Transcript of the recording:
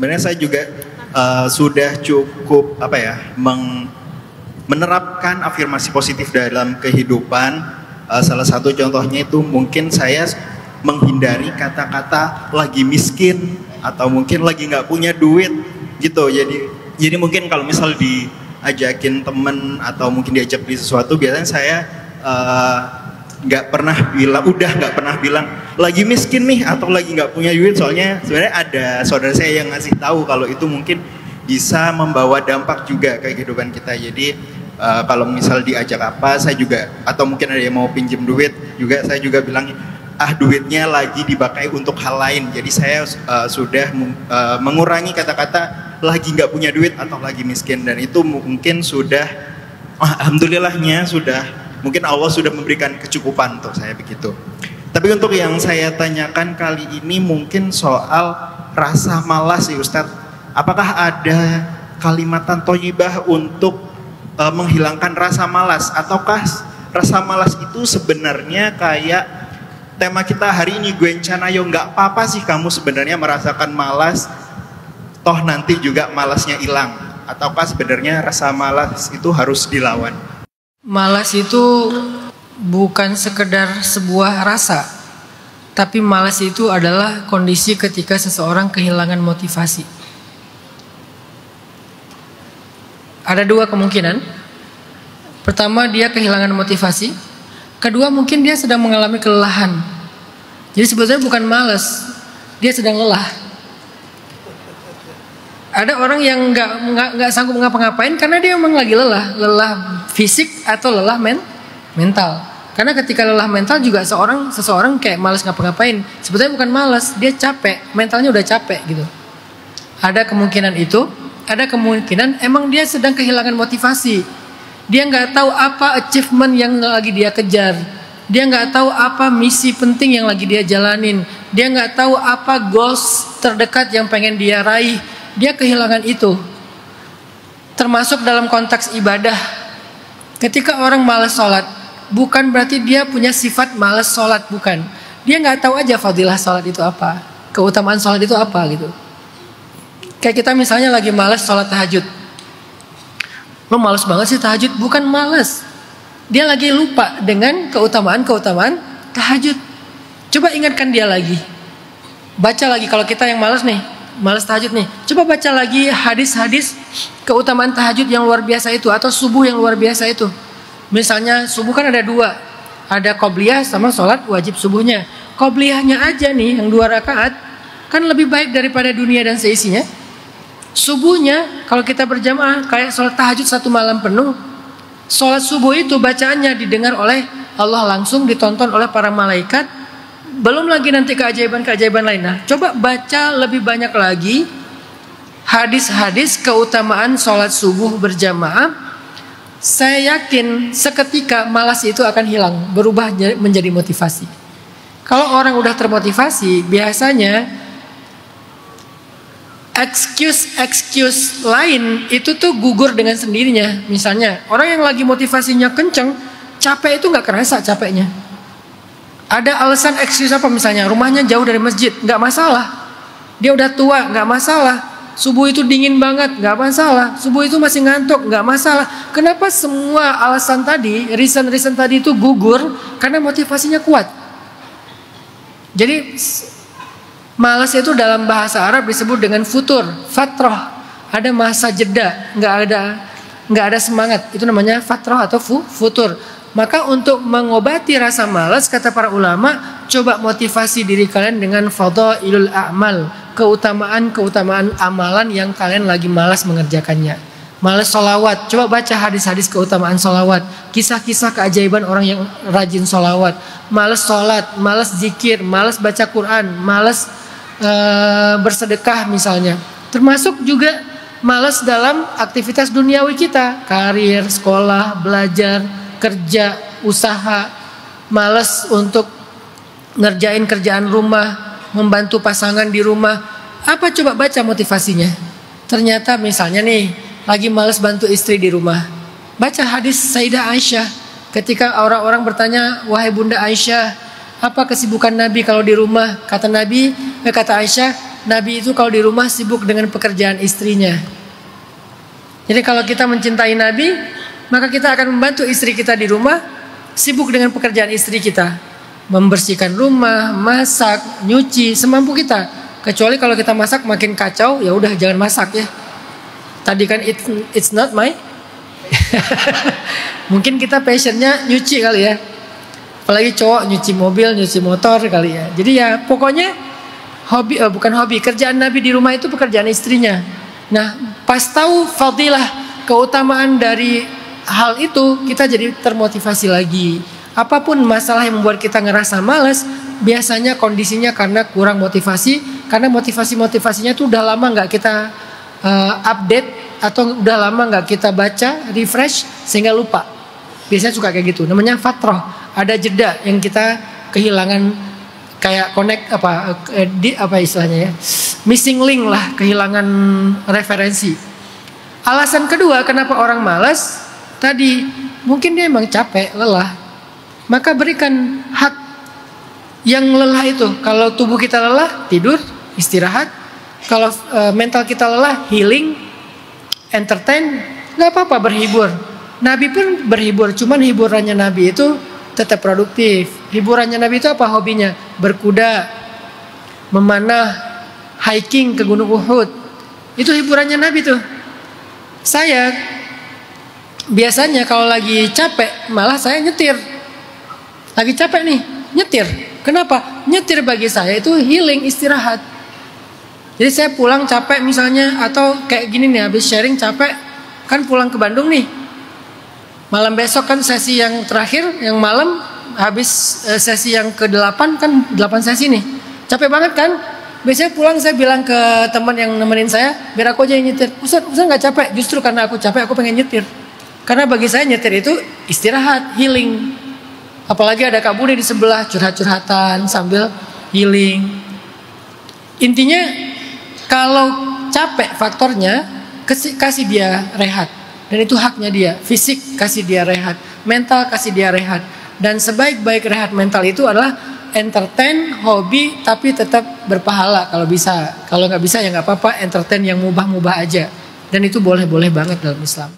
Sebenarnya saya juga sudah cukup menerapkan afirmasi positif dalam kehidupan. Salah satu contohnya itu mungkin saya menghindari kata-kata lagi miskin atau mungkin lagi nggak punya duit gitu. Jadi mungkin kalau misal diajakin temen atau mungkin diajak beli sesuatu, biasanya saya nggak pernah bilang lagi miskin nih atau lagi nggak punya duit. Soalnya sebenarnya ada saudara saya yang ngasih tahu kalau itu mungkin bisa membawa dampak juga ke kehidupan kita. Jadi kalau misal diajak apa, saya juga, atau mungkin ada yang mau pinjam duit juga, saya juga bilang duitnya lagi dipakai untuk hal lain. Jadi saya sudah mengurangi kata-kata lagi nggak punya duit atau lagi miskin, dan itu mungkin sudah alhamdulillahnya mungkin Allah sudah memberikan kecukupan untuk saya begitu. Tapi untuk yang saya tanyakan kali ini mungkin soal rasa malas sih Ustadz. Apakah ada kalimatan thayyibah untuk menghilangkan rasa malas, ataukah rasa malas itu sebenarnya kayak tema kita hari ini, Gwencanayo, nggak apa-apa sih kamu sebenarnya merasakan malas, toh nanti juga malasnya hilang, ataukah sebenarnya rasa malas itu harus dilawan? Malas itu bukan sekedar sebuah rasa, tapi malas itu adalah kondisi ketika seseorang kehilangan motivasi. Ada dua kemungkinan. Pertama, dia kehilangan motivasi. Kedua, mungkin dia sedang mengalami kelelahan. Jadi sebetulnya bukan malas, dia sedang lelah. Ada orang yang nggak sanggup ngapa-ngapain karena dia memang lagi lelah fisik atau lelah mental. Karena ketika lelah mental juga seseorang kayak malas ngapa-ngapain. Sebetulnya bukan malas, dia capek, mentalnya udah capek gitu. Ada kemungkinan itu. Ada kemungkinan emang dia sedang kehilangan motivasi. Dia nggak tahu apa achievement yang lagi dia kejar. Dia nggak tahu apa misi penting yang lagi dia jalanin. Dia nggak tahu apa goals terdekat yang pengen dia raih. Dia kehilangan itu. Termasuk dalam konteks ibadah. Ketika orang malas sholat, bukan berarti dia punya sifat malas sholat, bukan. Dia nggak tahu aja fadilah sholat itu apa, keutamaan sholat itu apa gitu. Kayak kita misalnya lagi malas sholat tahajud. Lo malas banget sih tahajud. Bukan malas, dia lagi lupa dengan keutamaan tahajud. Coba ingatkan dia lagi. Baca lagi, kalau kita yang malas nih, malas tahajud nih, coba baca lagi hadis-hadis keutamaan tahajud yang luar biasa itu, atau subuh yang luar biasa itu. Misalnya subuh kan ada dua, ada qobliyah sama sholat wajib subuhnya. Qobliyahnya aja nih yang 2 rakaat kan lebih baik daripada dunia dan seisinya. Subuhnya kalau kita berjamaah kayak sholat tahajud 1 malam penuh. Sholat subuh itu bacaannya didengar oleh Allah langsung, ditonton oleh para malaikat. Belum lagi nanti keajaiban-keajaiban lain. Nah, coba baca lebih banyak lagi hadis-hadis keutamaan sholat subuh berjamaah. Saya yakin seketika malas itu akan hilang, berubah menjadi motivasi. Kalau orang udah termotivasi, biasanya excuse lain itu tuh gugur dengan sendirinya. Misalnya orang yang lagi motivasinya kenceng, capek itu nggak kerasa capeknya. Ada alasan excuse apa, misalnya rumahnya jauh dari masjid, nggak masalah. Dia udah tua, nggak masalah. Subuh itu dingin banget, nggak masalah. Subuh itu masih ngantuk, nggak masalah. Kenapa semua alasan tadi, reason tadi itu gugur? Karena motivasinya kuat. Jadi malas itu dalam bahasa Arab disebut dengan futur, fatrah. Ada masa jeda, nggak ada semangat. Itu namanya fatrah atau futur. Maka untuk mengobati rasa malas, kata para ulama, coba motivasi diri kalian dengan fadhailul a'mal, keutamaan amalan yang kalian lagi malas mengerjakannya. Malas sholawat, coba baca hadis-hadis keutamaan sholawat, kisah-kisah keajaiban orang yang rajin sholawat. Malas sholat, malas zikir, malas baca Quran, malas bersedekah misalnya. Termasuk juga malas dalam aktivitas duniawi kita, karir, sekolah, belajar, kerja, usaha. Malas untuk ngerjain kerjaan rumah, membantu pasangan di rumah. Apa coba baca motivasinya? Ternyata misalnya nih, lagi malas bantu istri di rumah. Baca hadis Sayyidah Aisyah. Ketika orang-orang bertanya, wahai Bunda Aisyah, apa kesibukan Nabi kalau di rumah? Kata Aisyah, Nabi itu kalau di rumah sibuk dengan pekerjaan istrinya. Jadi kalau kita mencintai Nabi, maka kita akan membantu istri kita di rumah sibuk dengan pekerjaan istri kita, membersihkan rumah, masak, nyuci semampu kita. Kecuali kalau kita masak makin kacau, ya udah jangan masak ya. Tadi kan it's not my mungkin kita passionnya nyuci kali ya. Apalagi cowok nyuci mobil, nyuci motor kali ya. Jadi ya pokoknya hobi bukan hobi, kerjaan Nabi di rumah itu pekerjaan istrinya. Nah, pas tahu fadilah keutamaan dari hal itu, kita jadi termotivasi lagi. Apapun masalah yang membuat kita ngerasa malas, biasanya kondisinya karena kurang motivasi. Karena motivasinya itu udah lama nggak kita update, atau udah lama nggak kita baca, refresh, sehingga lupa. Biasanya suka kayak gitu. Namanya fatroh. Ada jeda yang kita kehilangan, kayak connect apa istilahnya ya, missing link lah, kehilangan referensi. Alasan kedua kenapa orang malas, tadi mungkin dia emang capek, lelah. Maka berikan hak yang lelah itu. Kalau tubuh kita lelah, tidur, istirahat. Kalau mental kita lelah, healing, entertain, nggak apa-apa, berhibur. Nabi pun berhibur, cuman hiburannya Nabi itu tetap produktif. Hiburannya Nabi itu apa hobinya? Berkuda, memanah, hiking ke Gunung Uhud. Itu hiburannya Nabi tuh. Saya biasanya kalau lagi capek, malah saya nyetir. Lagi capek nih, nyetir. Kenapa? Nyetir bagi saya itu healing, istirahat. Jadi saya pulang capek misalnya, atau kayak gini nih, habis sharing capek, kan pulang ke Bandung nih. Malam besok kan sesi yang terakhir, yang malam habis sesi yang ke-8 kan 8 sesi nih. Capek banget kan? Biasanya pulang saya bilang ke teman yang nemenin saya, biar aku aja yang nyetir. Ustaz nggak capek, justru karena aku capek aku pengen nyetir. Karena bagi saya nyetir itu istirahat, healing. Apalagi ada Kak Budi di sebelah, curhat-curhatan sambil healing. Intinya kalau capek faktornya, kasih dia rehat. Dan itu haknya dia. Fisik kasih dia rehat, mental kasih dia rehat. Dan sebaik-baik rehat mental itu adalah entertain, hobi, tapi tetap berpahala kalau bisa. Kalau nggak bisa ya nggak apa-apa, entertain yang mubah-mubah aja. Dan itu boleh-boleh banget dalam Islam.